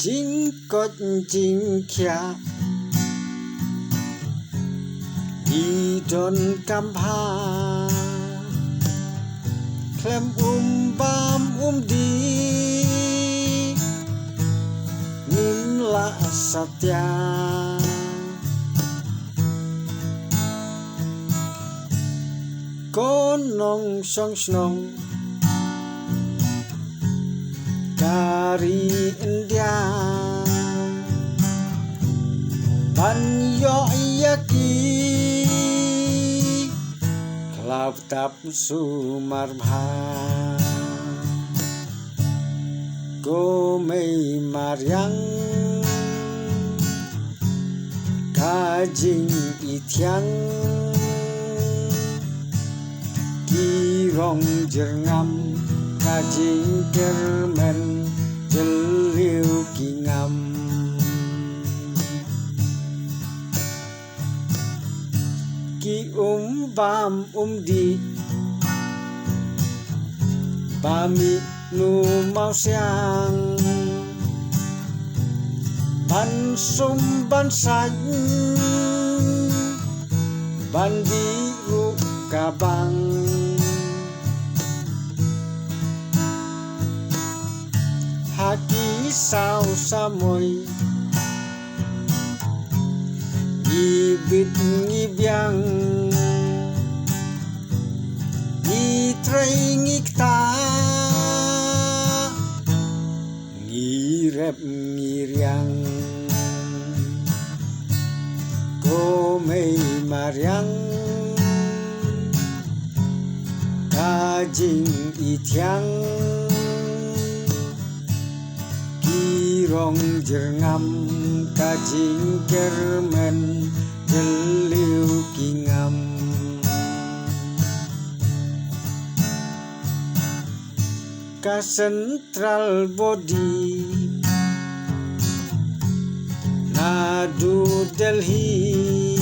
จิงกดจิงเขียอีดนกำพาเคลมบามดีนิมละสัตยาก้นนองชองชนองdari India Banyo yaki Kelab tap sumarmha Gomei maryang Kajing ityang Kirong jerngam Kajing kermen Jeliu kingam Ki bam di Bami nu mau siang Ban sum ban sanh Ban biru kabang Haki sao samoy Ibit ngibyang Itray ngikta Ngirep ngiryang Gomei maryang Kajing ityang Kirong jerngam kajing kermen jeliu kingam Ka central body Nadu Delhi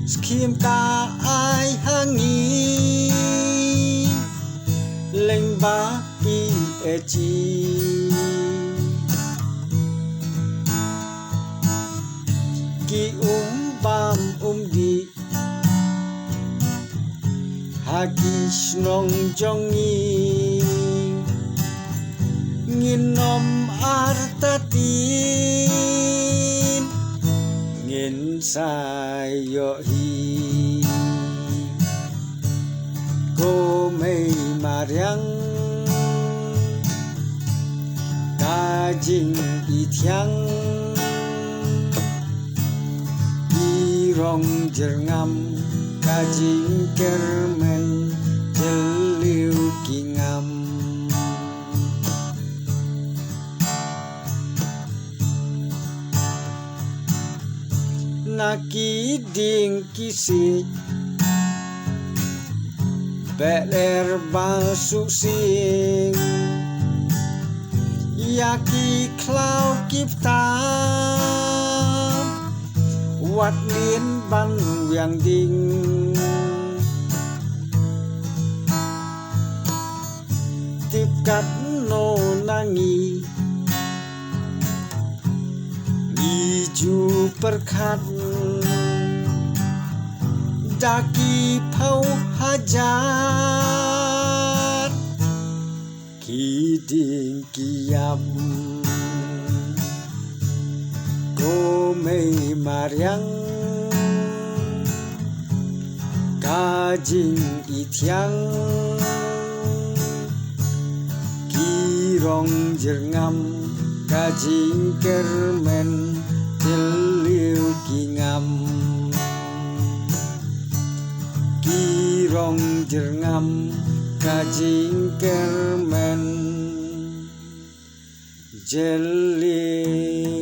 Skim ka ai hangi Leng ba pi echi Ki bam di Haki snong jongi Nginom artatin Ngin sayohi Gomei maryang Kajing ityang Kirong jerngam Kajing kermen Jeliu kingam Naki ding kisik Beler basuk sing Yaki klau kipta Wat lien ban wiang ding Tip kat no nangi Niju perkat Daki pau hajat Kiding kiam Gomei maryang Kajing ityang Kirong jerngam Kajing kermen Jeliu kingam Kirong jerngam Kajing kermen Jeliu